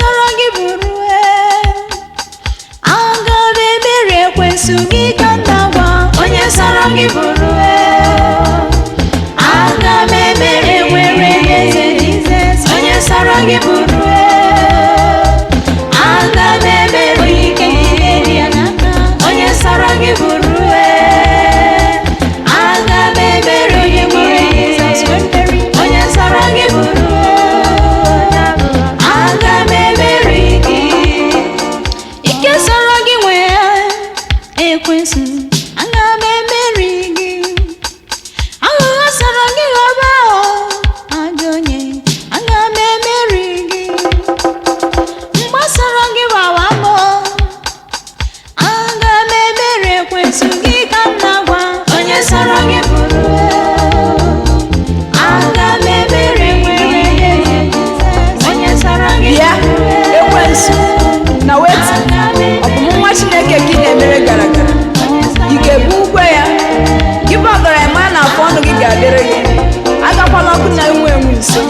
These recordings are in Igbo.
sọrọ gị bụrụ aga m emeri ekwensu gị ka na-agwa onye sọrọ gị bụrụ aga m emeri enwere eze Jizọs onye sọrọ gị bụrụ aga m emeri onye ike niile dị ya n'aka onye sọrọ gị bụrụ aga m emeri onye nwere Jizọs onye sọrọ gị bụrụ aga m emeri gị ike sọrọ gị nwee ekwensu aga m emeri gị aghụghọ sọrọ gị ghọba ajọ onye aga m emeri gị mgbe sọrọ gị gbawa mbọ aga m emeri ekwensu gị ka m na-agwa onye sọrọ gị bụrụ aga m emeri onye sọrọ gị bịa ekwensu na wetu ọ bụ nwa Chineke gị na-emere gara gara ị ga-ebu ukwe ya gị bụ ọgaranya na afọ ọnụ gị ga-adịrị gị agakwala ọkụ na enwe enwe nso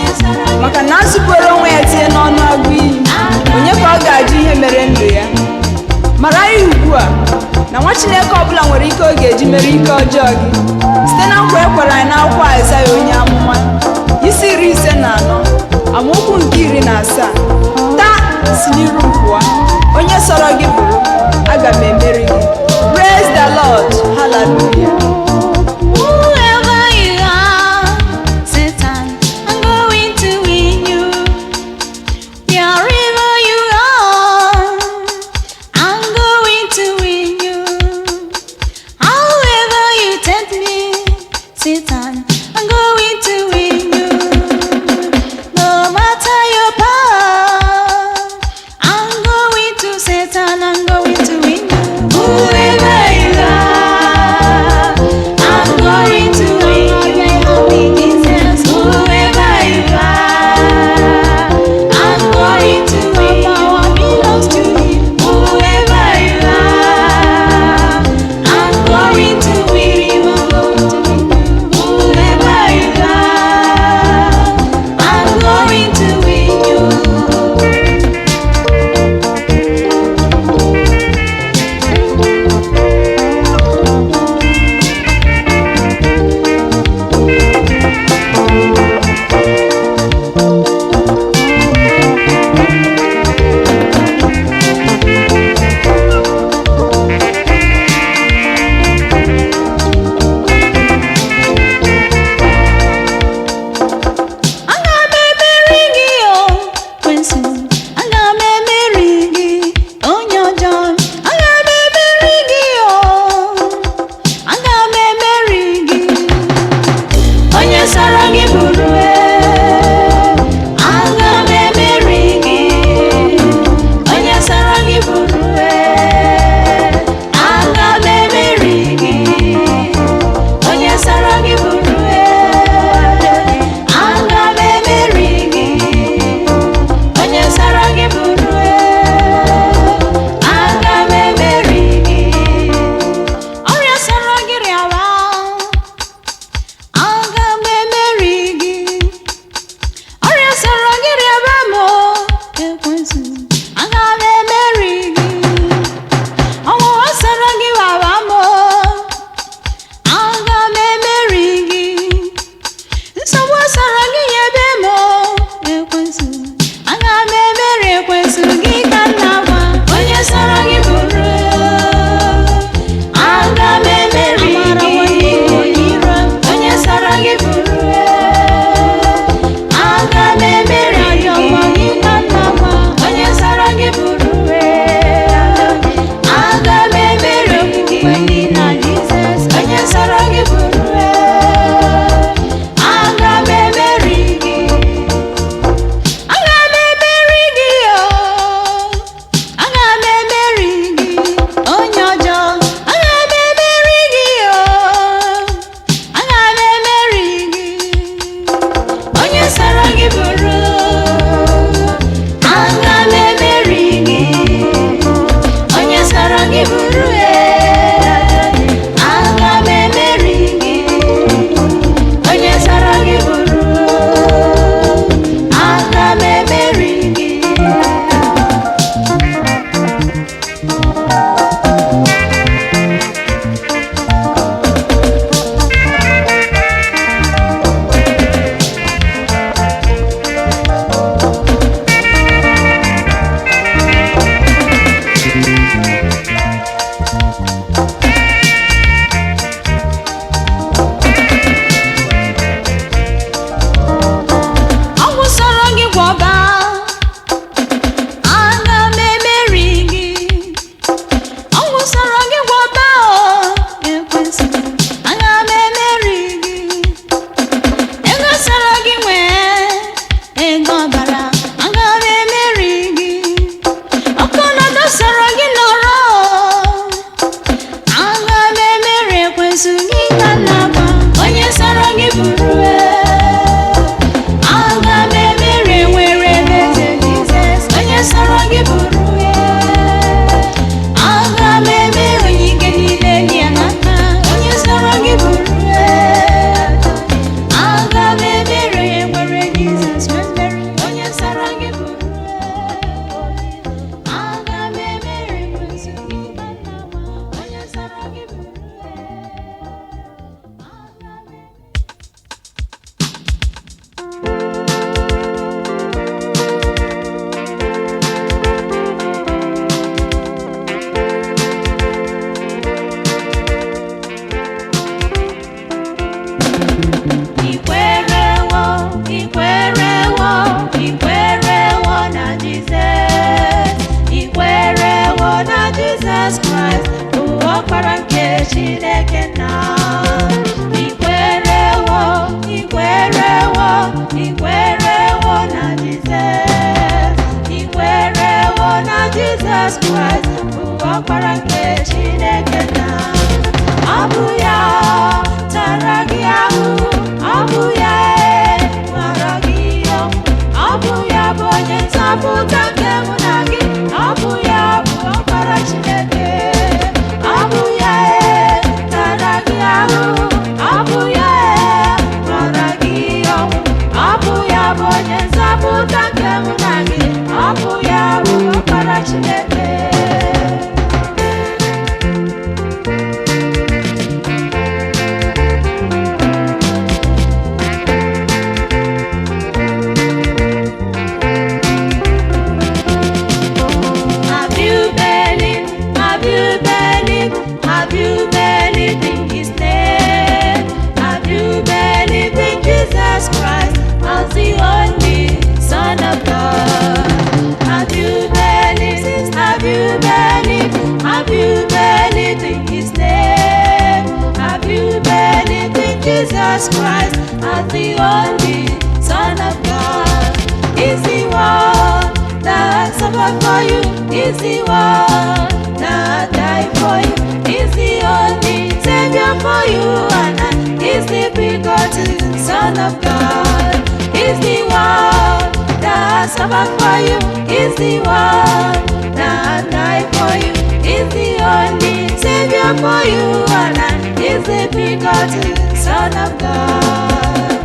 maka na nsụpụrụ onwe ya tinye n'ọnụ agụ iyi onye ka ọ ga-ajụ ihe mere ndụ ya mara ya ugbu a na nwa Chineke ọbụla nwere ike ọ ga-eji mere ike ọjọọ gị site na nkwa ekwere anyị n'akwụkwọ Aịzaya onye amụma isi 54 amaokwu nke 17 taa si n'iru m pụọ onye sọrọ gị bụrụ aga m emeri gị. Praise the Lord. Hallelujah. Whoever you are, Satan, I'm going to win you. Wherever you are, I'm going to win you. However you tempt me, Satan, I'm going to win you. No matter your power, I'm going to Satan, I'm going to win you. Whoever you are, I'm going to win you. Jesus, whoever you are, I'm going to win you. Power belongs to Him. Whoever you are, I'm going to win you. Whoever you are, I'm going to win you. Aga m emeri gị o Ekwensu aga m emeri gị onye ọjọọ aga m emeri gị o aga m emeri gị onye sọrọ gị bụrụ aga m emeri gị onye sọrọ gị bụrụ aga m emeri gị onye sọrọ gị bụrụ aga m emeri gị onye sọrọ gị bụrụ aga m emeri gị ọrịa sọrọ gị rịawa aga m emeri gị ọrịa sọrọ gị rịaba m Ekwensu aga m emeri gị ọnwụnwa sọrọ gị wawa m aga m emeri gị nsogbu sọrọ gị nyebe m Ekwensu aga m emeri Ekwensu gị ka m na-agwa onye sọrọ gị bụrụ aga m emeri gị onye sọrọ gị bụrụ aga m emeri gị ka m na-agwa onye sọrọ gị bụrụ aga m emeri gị na Jizọs onye sọrọ gị bụrụ aga m emeri gị aga m emeri gị o ọkpara nke Chineke na ọ bụ ya tara gị ahụhụ, ọ bụ ya mara gị ọnwụ, ọ bụ ya bụ onye nzọpụta nke mụ na gị, ọ bụ ya bụ ọkpara Chineke, ọ bụ ya tara gị ahụhụ, ọ bụ ya mara gị ọnwụ, ọ bụ ya bụ onye nzọpụta nke mụ na gị, ọ bụ ya bụ ọkpara Chineke. Have you believed in His name? Have you believed in Jesus Christ as the only Son of God? Have you believed? Have you believed? Have you believed in His name? Have you believed in Jesus Christ as the only Son of God? Is the one that suffered for you? Is the one that died for you? Is the only Savior for you and I? Is the begotten Son of God? Is the one that suffered for you? Is the one that died for you? Is the only Savior for you and I? Is the begotten Son of God?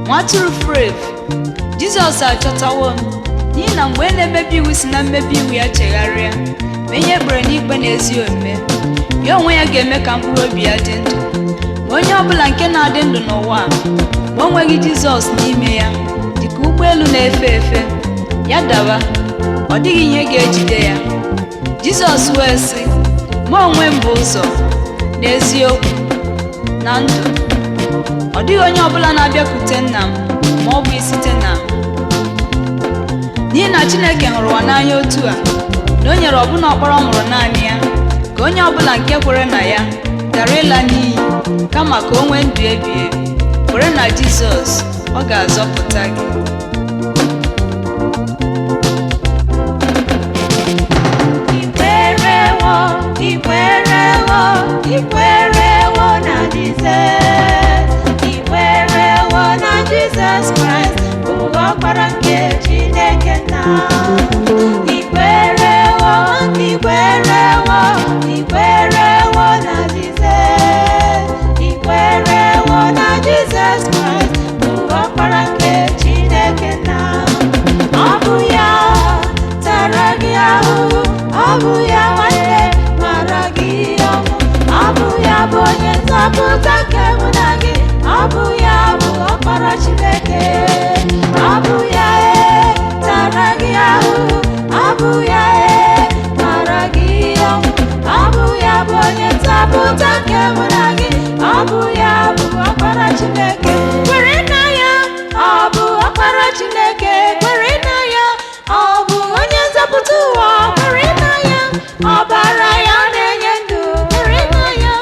Nwatụrụ furu efu, Jizọs achọtawo m, n'ihi na mgbe na-emebi iwu si na mmebi iwu ya chegharịa, ma ihe ekpere n'ikpe na ezi omume, ya onwe ya ga-eme ka mkpụrụ obi ya dị ndụ. Ma onye ọbụla nke na-adị ndụ n'ụwa ma o nweghị Jizọs n'ime ya, dịka ụgbọelu na-efe efe, ya dawa, ọ dịghị ihe ga-ejide ya. Jizọs wee sị, ma onwe m bụ ụzọ na eziokwu na ndụ. Ọ dịghị onye ọbụla na-abịakwute nna m ma ọ bụ site na m. N'ihi na Chineke hụrụ ụwa n'anya otu a, na o nyere ọbụna ọkpara ọ mụrụ naanị ya, ka onye ọbụla nke kwere na ya ghara ịla n'iyi, kama ka o nwee ndụ ebighị ebi. Kwere na Jizọs, ọ ga-azọpụta gị. Ikwerewo, ikwerewo, ikwerewo na Jizọs. Ikwerewo na Jizọs Kraịst bụ ọkpara nke Chineke na ikwerewo, ikwerewo, ikwerewo na Jizọs. Ikwerewo na Jizọs Kraịst bụ ọkpara nke Chineke na ọ bụ ya tara gị ahụhụ, ọ bụ ya nwanne mara gị ọnwụ, ọ bụ ya bụ onye nzọpụta nke mụ na gị, ọ bụ ya bụ ọkpara Chineke, ọ bụ ya tara gị ahụhụ, ọ bụ ya mara gị ọnwụ, ọ bụ ya bụ onye nzọpụta nke mụ na gị, ọ bụ ya bụ ọkpara Chineke. Kwere na ya, ọ bụ ọkpara Chineke. Kwere na ya, ọ bụ onye nzọpụta ụwa. Kwere na ya, ọbara ya na-enye ndụ. Kwere na ya,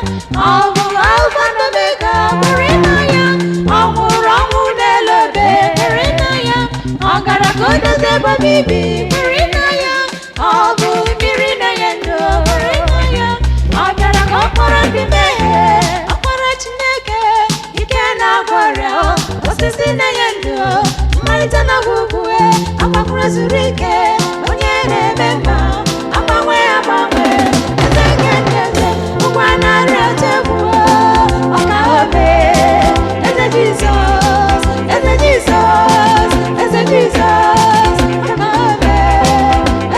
ọ bụ Alfa na Omega. Kwere na ya, ọ nwụrụ ọnwụ n'elu obe. Kwere na ya, ọ gara ka o dozie ebe obibi. Kwere na ya, ọ bụ mmiri na-enye ndụ. Kwere na ya, ọ bịara ka ọ kpọrọ ndị mmehie. Ọkpara Chineke, ike na-agwọ ọrịa, osisi na-enye ndụ, mmalite na ọgwụgwụ, agbakwuru zuru ike, onye na-eme mma, agbanwe agbanwe, eze nke ndị eze, ụgwọ narị otu egwu, ọka obe, eze Jizọs, eze Jizọs, eze Jizọs, ọka obe,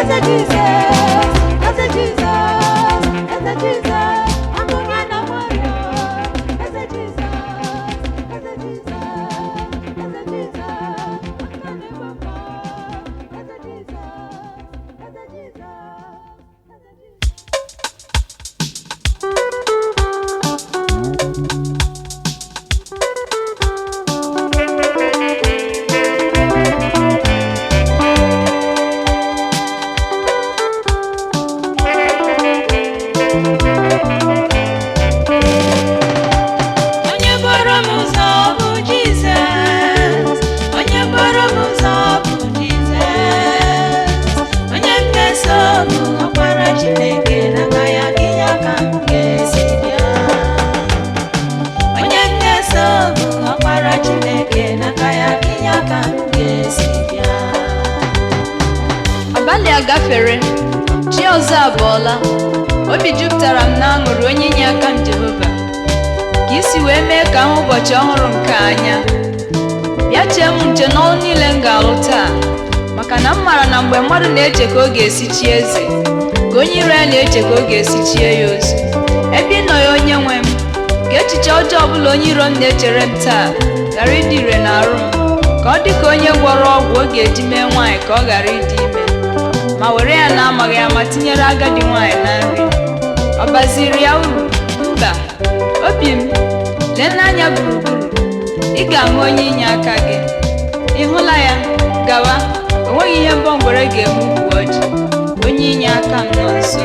eze Jizọs, eze Jizọs, eze Jizọs, abụghị na nwayọ, eze Jizọs, eze Jizọs, eze Jizọs, aka na-ewepụ, eze Jizọs. gafere, chi ọzọ abọọla. Obi jupụtara m n'aṅụrị onye inye aka m Jehova, ka isi wee mee ka m ụbọchị ọhụrụ nke anya. Bịa chee m nche n'ọrụ niile m ga-alụ taa, maka na m maara na mgbe mmadụ na-eche ka ọ ga-esi chi eze, ka onye iro ya na-eche ka ọ ga-esi chie ya ozu. Ebe ị nọ ya onye nwe m, ka echiche ọjọọ ọbụla onye iro m na-echere m taa ghara ịdị ire n'arụ m, ka ọ dị ka onye gwọrọ ọgwụ ọ ga-eji mee nwaanyị ka ọ ghara ịdị ime, ma were ya na-amaghị ama tinyere agadi nwaanyị na nri. Ọ baziri ya uru? Mba. Obi m, lee n'anya gburugburu, ị ga-ahụ onye inye aka gị. Ị hụla ya? Gawa, o nweghị ihe mbọngwere ga-eme ukwu ọjị. Onye inye aka m nọ nso.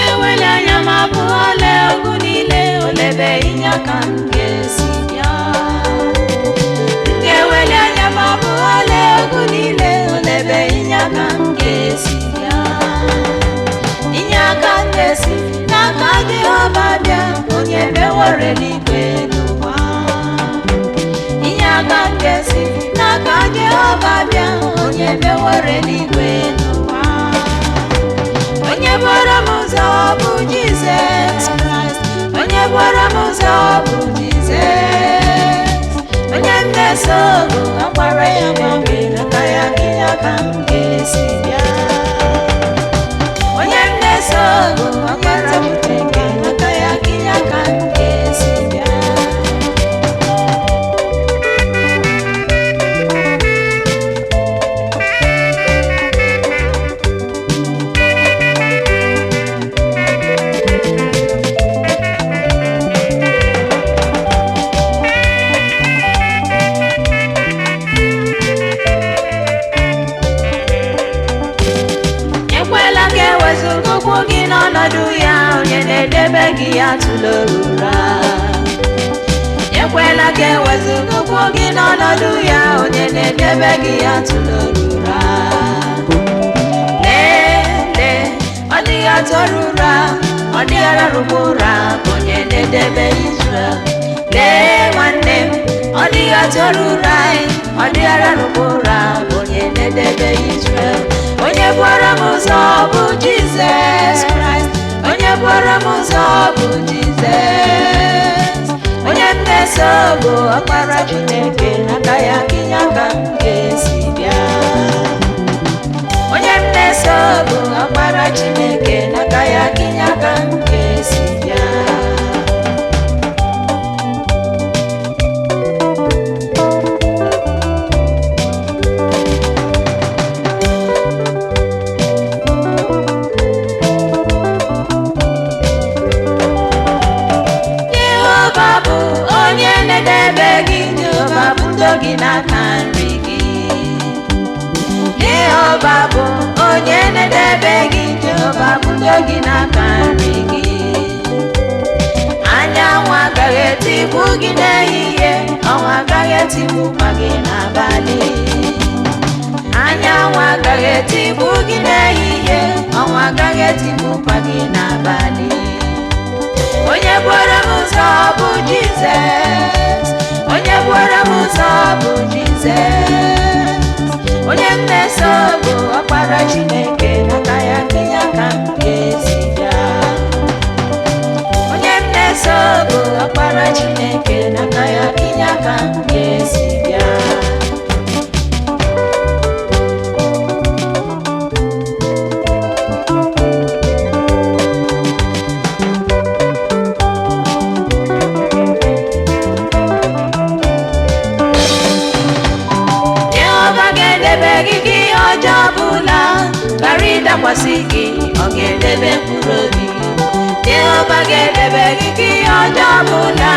Ewele anya m abụọla ogu niile, olebe inye aka m ga-esi bịa. Ewele anya m abụọla ogu niile, olebe inye aka m ga-esi bịa. Inye aka m ga-esi n'aka Jehova bịa, onye meworo eluigwe n'ụwa. Inye aka m ga-esi n'aka Jehova bịa, onye meworo eluigwe n'ụwa. Onye bụrụ m ụzọ bụ Jizọs Kraịst, onye bụrụ m ụzọ bụ Jizọs. Onye m na-eso bụ ọkpara ya gbanwe n'aka ya, inye aka m ga-esi bịa. Onye m na-eso bụ ọkpara Chineke, n'aka ya inye aka m ga-esi bịa. Ekwela ka ewezuga ụkwụ gị n'ọnọdụ ya, onye na-edebe gị ya tụlere ụra. Ekwela ka ewezuga ụkwụ gị n'ọnọdụ ya, onye na-edebe gị ya tụlere ụra. Lee, ọ dịghị atụrụ ụra, ọ dịghị ararụkwa ụra ka onye na-edebe Izrel. Lee nwanne m, ọ dịghị atụrụ ụra, ọ dịghị ararụkwa ụra ka onye na-edebe Izrel. Onye bụrụ m ụzọ bụ Jizọs Kraịst, onye bụrụ m ụzọ bụ Jizọs. Onye m na-eso bụ ọkpara Chineke, n'aka ya inye aka m ga-esi bịa. Onye m na-eso bụ ọkpara Chineke, n'aka ya inye aka m ga-esi bịa. Onye na-edebe gị, Jehova bụ ndo gị n'aka nri gị. Jehova bụ onye na-edebe gị, Jehova bụ ndo gị n'aka nri gị. Anyanwụ agaghị etigbu gị n'ehihie, ọnwa agaghị etigbukwa gị n'abalị. Anyanwụ agaghị etigbu gị n'ehihie, ọnwa agaghị etigbukwa gị n'abalị. Onye bụrụ m ụzọ bụ Jizọs, onye bụrụ m ụzọ bụ Jizọs. Onye m na-eso bụ ọkpara Chineke, n'aka ya inye aka m ga-esi bịa. Onye m na-eso bụ ọkpara Chineke, n'aka ya inye aka m ga-esi bịa. Gị ọjọọ ọbụla ghara ịdakwasị gị, ọ ga-edebe mkpụrụ obi. Jehova ga-edebe gị ọjọọ ọbụla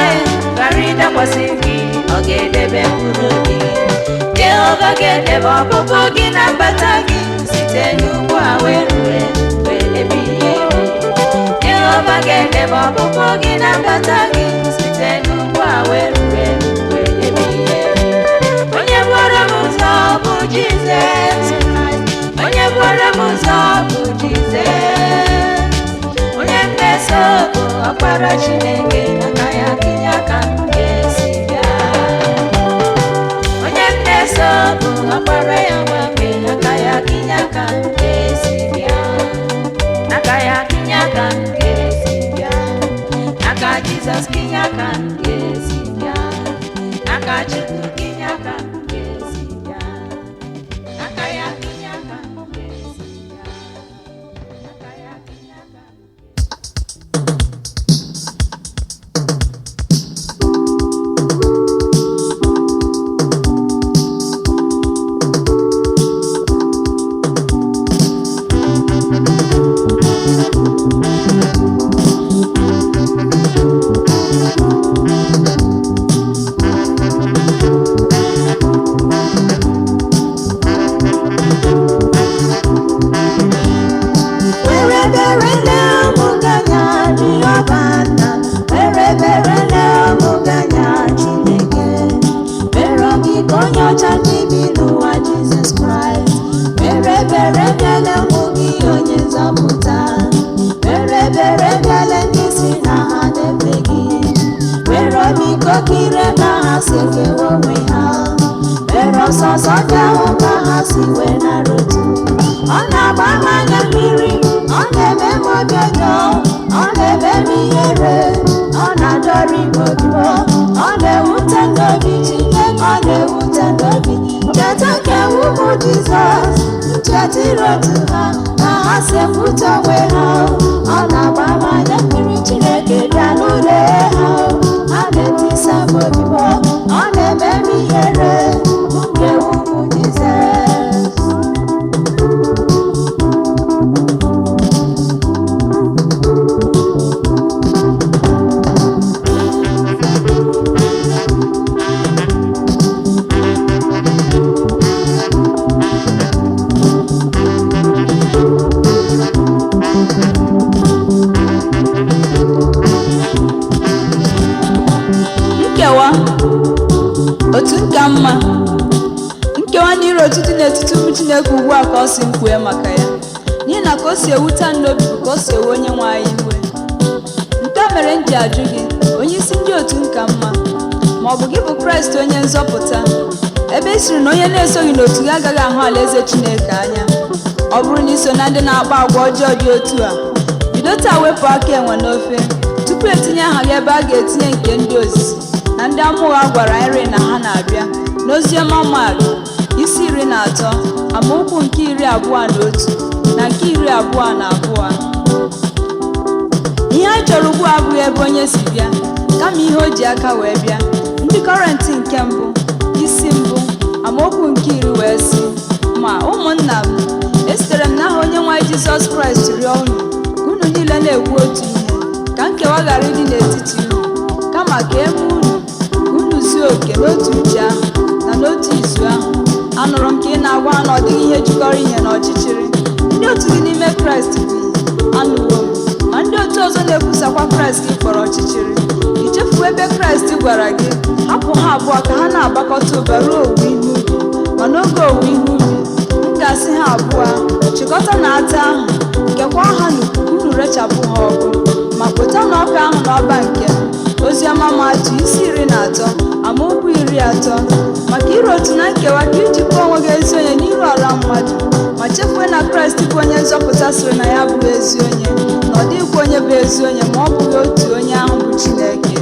ghara ịdakwasị gị, ọ ga-edebe mkpụrụ obi. Jehova ga-edebe ọpụpụ gị na mbata gị, site n'ugbu a wee rue ebighị ebi. Jehova ga-edebe ọpụpụ gị na mbata gị, site n'ugbu a wee rue ebighị ebi. Onye bụrụ m ụzọ bụ Jizọs Kraịst, onye bụrụ m ụzọ bụ Jizọs. Onye m na-eso bụ ọkpara Chineke, n'aka ya inye aka m ga-esi bịa. Onye m na-eso bụ Agbara ya gbape n'aka ya kinye aka nke si bịa. N'aka ya kinye aka nke si bịa. N'aka Jisos kinye aka nke si bịa. N'aka Chukwu kinye aka nke si bịa. N'aka ya kinye aka nke si bịa. N'aka ya kinye aka. Chineke bịa n'ụlọ ha, a na-etisa obibo, ọ na-eme m ihere, nke ụmụ Jizọs. Nkewa otu nka mma, nkewa n'ire otutu n'etiti ụmụ Chineke ugbu a ka ọ si mkpue maka ya, n'ihi na ka o si ewute n'obi bụ ka o si ewe onye nwe anyị iwe. Nke a mere m ji ajụ gị, onye isi ndị otu nka mma, ma ọ bụ gị bụ Kraịst onye nzọpụta, ebe ị sịrị na onye na-esoghị n'otu gị agaghị ahụ alaeze Chineke anya. Ọ bụrụ na iso na ndị na-akpa agwa ọjọọ dị otu a, bido taa wepụ aka enwe n'ofe tupu etinye aha gị ebe a ga-etinye nke ndị ozizi na ndị amụgha gwara nri na ha na-abịa n'Oziọma Mak isi 13 amaokwu nke 21 na nke 22. Ihe anyị chọrọ ugbu a abụghị ebe onye si bịa, kama ihe o ji aka wee bịa. Ndị Kọrentị nke mbụ isi mbụ amaokwu nke 10 wee sị, ma ụmụnna m, esitere m n'aha onye nwe anyị Jizọs Kraịst rịọ unu ka unu niile na-ekwu otu ihe, ka nkewa ghara ịdị n'etiti unu, kama ka eme unu ka unu zuo oke n'otu uche ahụ na n'otu izu ahụ. Anụrụ m ka ị na-agwa ha na ọ dịghị ihe jikọrọ ihe na ọchịchịrị. Ndị otu gị n'ime Kraịst bụ ihe, anụwo m, ma ndị otu ọzọ na-ekwusakwa Kraịst ka ị kpọrọ ọchịchịrị. Ichefuo ebe Kraịst gwara gị hapụ ha abụọ ka ha na-agbakọta ụba ruo owuwe ihe ubi, ma n'oge owuwe ihe ubi m ga-asị ha abụọ chịkọta na ata ahụ, kekwa ha n'ikuku, unu rechapụ ha ọkụ, ma kpota na ọka ahụ n'ọba nke Oziọma Mak isi 13 amaokwu 30, maka ire otu na nkewa ka iji kpọọ onwe gị ezi onye n'iru ọra mmadụ, ma chefue na Kraịst bụ onye nzọpụta sịrị na ya bụghị ezi onye, na ọ dịghịkwa onye bụ ezi onye ma ọ bụghị otu onye ahụ bụ Chineke.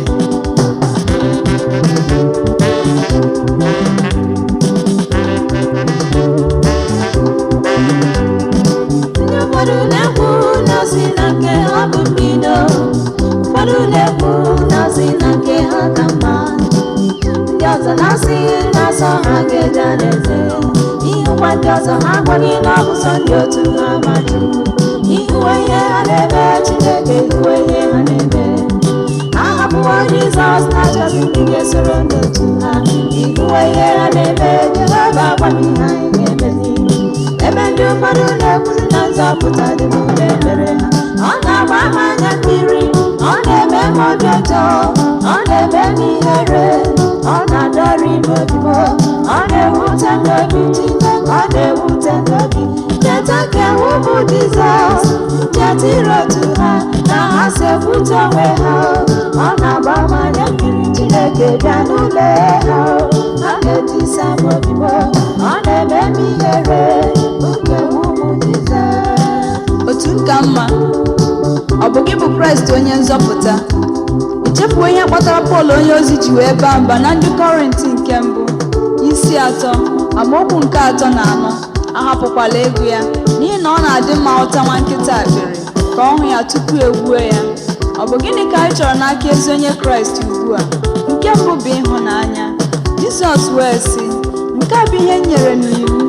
Ndị ụfọdụ na-ekwu na si na nke ha bụ mbido, ụfọdụ na-ekwu na si na nke ha ka mma, ndị ọzọ na-asị na asọ ha ga-eje alaeze. Ihụkwa ndị ọzọ ha gwaghị na ọ bụ sọ ndị otu ha maju. Ihuwe ihe ha na-eme Chineke, ihuwe ihe ha na-eme. Ha hapụwo Jizọs na-achọghị ndị ga-esoro ndị otu ha. Ihuwe ihe ha na-eme Jehova gwa m ihe anyị ga-emezi. Ebe ndị ụfọdụ na-ekwuzi na nzọpụta dị n'ụlọ ekpere ha, ọ na-agba m anya mmiri, ọ na-eme m obi ụtọ, ọ na-eme m ihere, ọ na-adọrọ ime obibo, ọ na-ewute n'obi Chineke, ọ na-ewute n'obi. Cheta ka ewu bụ Jizọs, cheta ire otu ha na ha si ekwute onwe ha, ọ na-agba m anya mmiri. Chineke bịa n'ụlọ ha, ọ na-etisa m obibo, ọ na-eme ihere nke ụmụ Jizọs. Otu nka mma, ọ bụ gị bụ Kraịst onye nzọpụta? Ichefuo ihe kpatara Pọl onye ozi ji wee baa mba na ndị Kọrịntị nke mbụ isi 3 amaokwu nke 3 na 4. Ahapụkwala ego ya n'ihi na ọ na-adị mma ụta nwa nkịta akpịrị ka ọ hụ ya tupu egbuo ya. Ọ bụ gịnị ka anyị chọrọ n'aka ezi onye Kraịst ugbu a? Nke mbụ bụ ịhụnanya. Jisos wee sị, nke a bụ ihe m nyere n'iwu,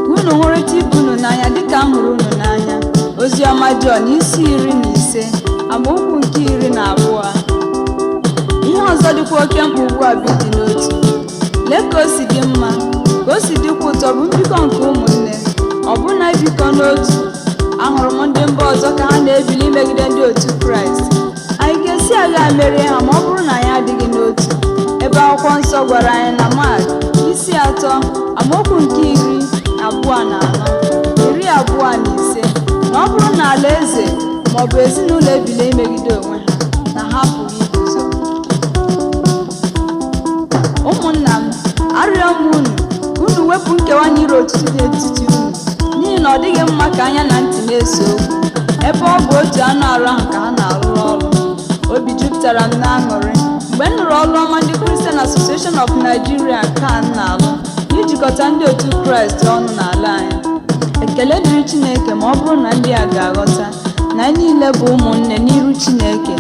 ka unu hụrịta ibe unu n'anya dịka m hụrụ unu n'anya. Oziọma Jọn isi 15 amaokwu nke 12. Ihe ọzọ dịkwa oke mkpa ugbu a bụ ịdị n'otu. Lee ka o si dị mma, ka o si dịkwa ụtọ bụ mbikọ nke ụmụnne, ọbụna ibikọ n'otu. Ahụrụ m ndị mba ọzọ ka ha na-ebili megide ndị otu Kraịst. Anyị ga-esi agha merie ha ma ọ bụrụ na anyị adịghị n'otu, ebe akwụkwọ nsọ gwara anyị na Mak isi 3 amaokwu nke 12 na 4, 25 na ọ bụrụ na alaeze maọbụ ezinụlọ ebile imegide onwe ha, na ha pụrụ iguzo. Ụmụnna m, arịọ m unu ka unu wepụ nkewa na iro otutu dị n'etiti unu, n'ihi na ọ dịghị mma ka anya na ntị na-ese okwu, ebe ọ bụ otu anụ arụ ahụ ka ha na-arụ ọrụ. Obi jupụtara m n'aṅụrị mgbe m nụrụ ọrụ ọma ndị Christian Association of Nigeria ka na-alụ ijikọta ndị otu Kraịst ọnụ n'ala anyị. Ekele dịrị Chineke ma ọ bụrụ na ndị a ga-aghọta na anyị niile bụ ụmụnne n'iru Chineke.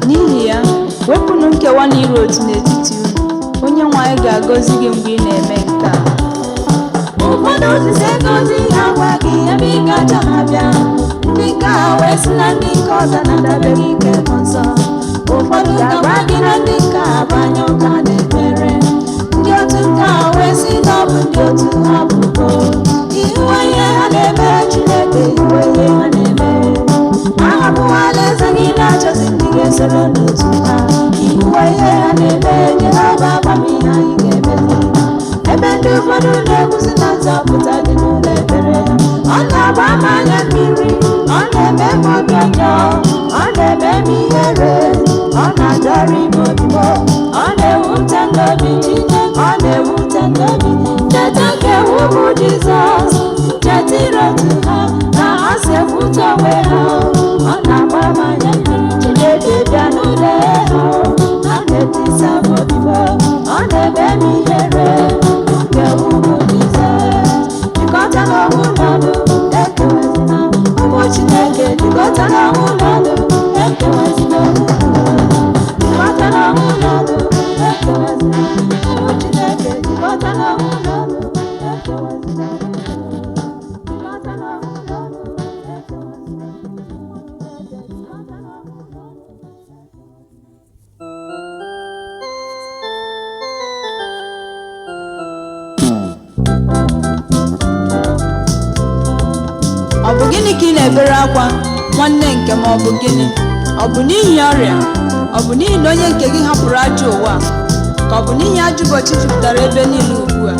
N'ihi ya, wepụnụ nkewa na iro otu n'etiti unu. Onye nwe anyị ga-agọzi gị mgbe ị na-eme nke a. Ụfọdụ osisi gozi agwa gị ebe ị gacha na-abịa, ndị nke a wee sị na ndị nke ọzọ na-adabeghị ike mmụọ nsọ. Ụfọdụ ga-agwa gị na ndị nke a bụ anya ụka na-ekpere, ndị otu nke a wee sị na ọ bụ ndị otu ha bụgo. Iwe ihe ha na-eme Chineke, iwe ihe ha na-eme. Ahapụwa alaeze gị na-achọzi ndị ga-esoro n'otu ha. Iwe ihe ha na-eme Jehova agbamihe anyị ga-emezi. Ebe ndị ụfọdụ na-ekwusi na nzọpụta dị n'ụlọ ekpere, ọ na-agba m anya mmiri, ọ na-eme m obi ọjọọ, ọ na-eme m ihere, ọ na-adọrọ ime obi m, ọ na-ewute n'obi Chineke, ọ na-ewute n'obi. Cheta nke ụmụ Jizọs, cheta ire otu ha na ha si ekwute onwe ha. Ọ na-agba m anya mmiri, Chineke bịa n'ụlọ ha, ha na-etisa m obi m, ọ na-eme m ihere. Jikọta n'ọnwụ n'ọnụ, ekewezina ụmụ Chineke. Jikọta n'ọnwụ n'ọnụ, ekewezina jikọta n'ọnwụ n'ọnụ, ekewezina ụmụ Chineke. Jikọta n'ọnwụ n'ọnụ, ekewezina jikọta n'ọnwụ n'ọnụ, Ọ bụ gịnị ka ị na-ebere akwa nwanne nke m? Ọ bụ gịnị? Ọ bụ n'ihi ọrịa? Ọ bụ n'ihi na onye nke gị hapụrụ ajọ ụwa? Ka ọ bụ n'ihi ajọ ụbọchị jupụtara ebe niile ugbu a?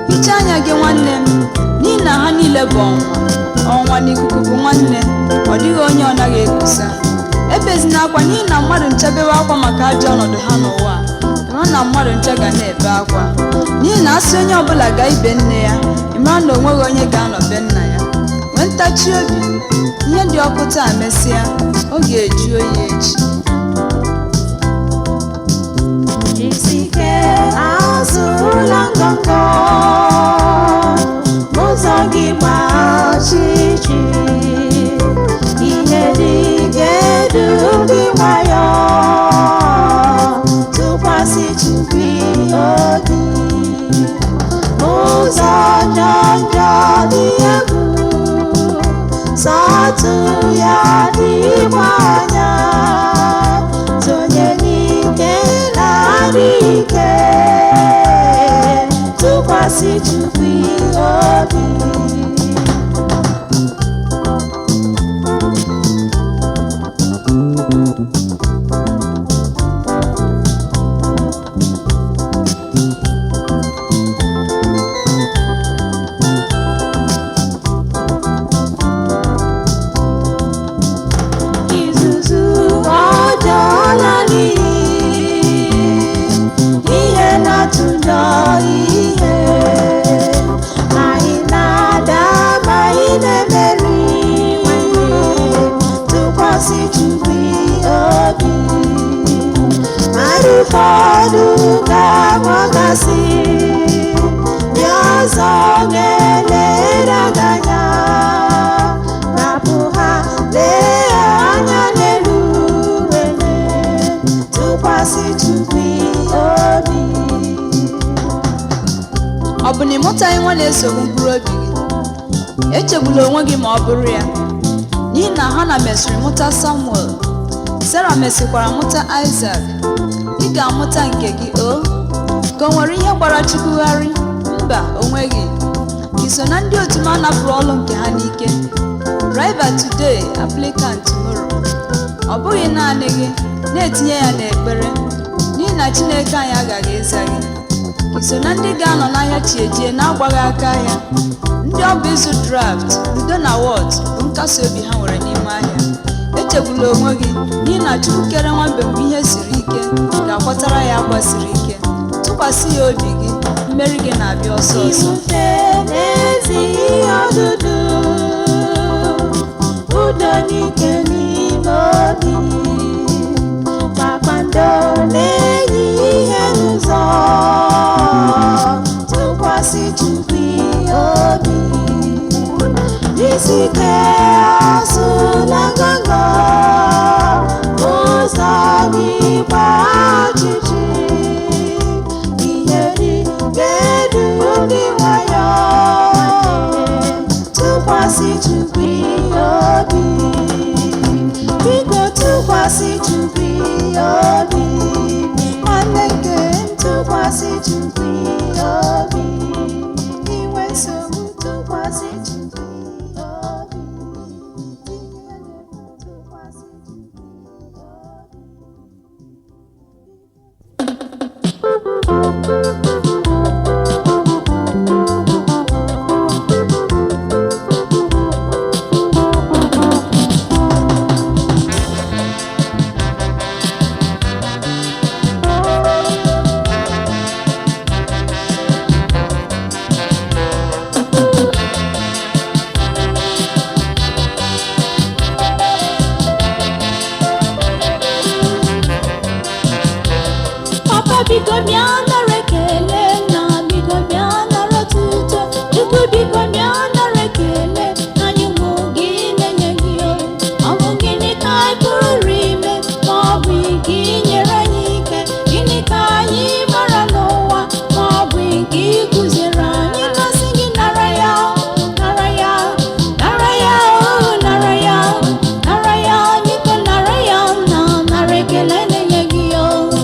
Hichaa anya gị nwanne m, n'ihi na ha niile bụ ọnwa n'ikuku bụ nwanne, ọ dịghị onye ọ naghị ekusa. Ebezina akwa n'ihi na mmadụ ncha bewe akwa maka ajọ ọnọdụ ha n'ụwa, ịma na mmadụ ncha ga na-ebe akwa. N'ihi na asị onye ọbụla gaa ibe nne ya, ịmara na o nweghị onye ga-anọ be nna ya. Nwee ntachi obi, ihe dị ọkụ taa mesịa, ọ ga-eju oyi echi. Jisike azụla ngọngọ, ụzọ gị gbaa ọchịchị, ihe dị ga-edu gị nwayọọ, tụkwasị Chukwu obi. Ụzọ njọ njọ dị egwu, sọtụ ya dịkwa anya, sonye n'ike na-adị ike, tụkwasị Chukwu obi. Ihe na-atụjọ ihe, anyị na mụtaghị nwa na-esogbu mkpụrụ obi gị, echegbula onwe gị ma ọ bụrụ ya, n'ihi na Hana mesịrị mụta Samuel, Sara mesịkwara mụta Isaac. Ị ga-amụta nke gị. O ka o nwere ihe gbara chukwugharị? Mba, onweghị. Ị so na ndị otu m anapụrụ ọlụ nke ha n'ike? Driver today, applicant tomorrow. Ọ bụghị naanị gị, na-etinye ya n'ekpere, n'ihi na Chineke anyị agaghị ịza gị. Ị so na ndị ga-anọ n'ahịa chiejie na-agbaghị aka ahịa, ndị ọ bụ ịzụ draft, udo na wọt bụ nkasi obi ha nwere n'ime ahịa. Echegbula onwe gị, n'ihi na Chukwu kere nwambe mgbe ihe siri ike ga-akwatara ya agba siri ike. Tụkwasị ya obi gị, mmeri gị na-abịa ọsọ ọsọ. n'ezi ọdụdụ, udo n'ike n'ime obi, kpakpando na-enye ihe n'ụzọ, tụkwasị Chukwu obi, isi ike azụ na nganga, ụzọ gị gba ọchịchị, ihe dị ga-edu gị nwayọ, tụkwasị Chukwu obi, biko tụkwasị Chukwu obi, nwanne nke m, tụkwasị Chukwu obi, inwe nsogbu tụkwasị Chukwu obi, tụkwasị Chukwu Papa biko bịa nara ekele na biko bịa nara otuto, Chukwu biko bịa nara ekele, anyị ụmụ gị na-enye gị ọ bụ gịnị ka anyị pụrụ ime ma ọ bụ ike inyere anyị ike? Gịnị ka anyị mara n'ụwa ma ọ bụ ike ịkụziri anyị? Kasị gị nara ya, nara ya, nara ya, nara ya, nara ya, biko nara ya, na nara ekele na-enye gị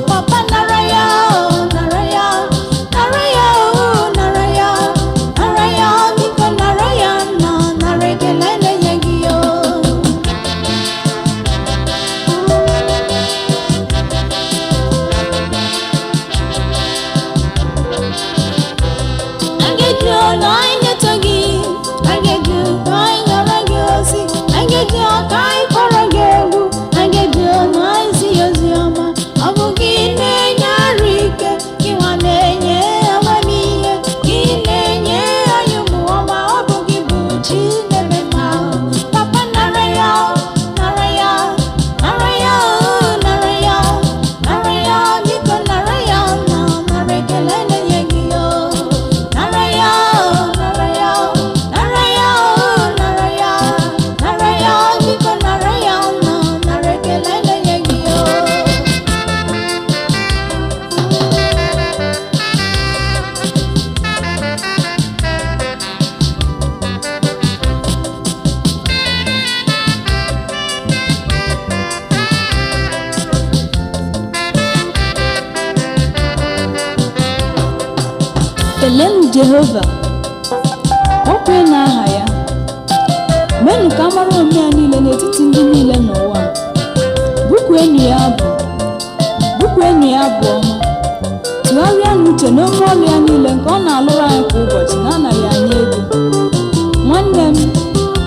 Papa nara ya, nara ya, nara ya, nara ya, nara ya, biko nara ya, na nara ekele na-enye gị Anyị ga-eji ọnụ anyị nyetụ gị, anyị ga-eji ụkwụ anyị nyọrọ gị ozi, anyị ga-eji aka anyị kpọrọ gị egwu, anyị ga-eji ọnụ anyị zi ya ozi ọma. Ọ bụ gị na-enye arụ ike, gị nwa na-enye amamihe, gị na-enye anyị ụmụ ọma, ọ bụ gị bụ chi na-eme mma. Papa nara ya, nara ya, nara ya, nara ya, nara ya, biko nara ya, na nara ekele na-enye gị nara ya, nara ya, nara ya, nara ya, nara ya, biko nara ya, na nara ekele na-enye gị Keleenụ Jehova, okwe n'aha ya, meenụ ka a mara ome ya niile n'etiti ndị niile n'ụwa. Bụkuenụ ya abụ, bụkuenụ ya abụ ọma, tụgharịanụ uche n'oke ọlụ ya niile nke ọ na-alụrụ anyị kwa ụbọchị na-anaghị anyị ego. Nwanne m,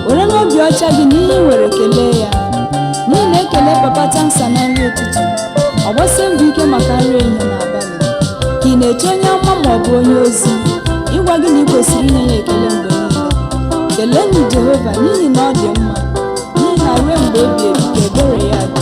were n'obi ọcha gị n'ihe i nwere kelee ya, n'ihi na ekele papa tansa na nri ụtụtụ, ọ gbasie mbọ ike maka nri ehihie na abalị. Ka ị na-eche onye ọma ma ọ bụ onye ozi ịgwa gị na ị kwesịrị inye ya ekele mgbe niile. Keleenụ Jehova n'ihi na ọ dị mma, n'ihi na ruo mgbe ebighị ebi ka ebere ya dị.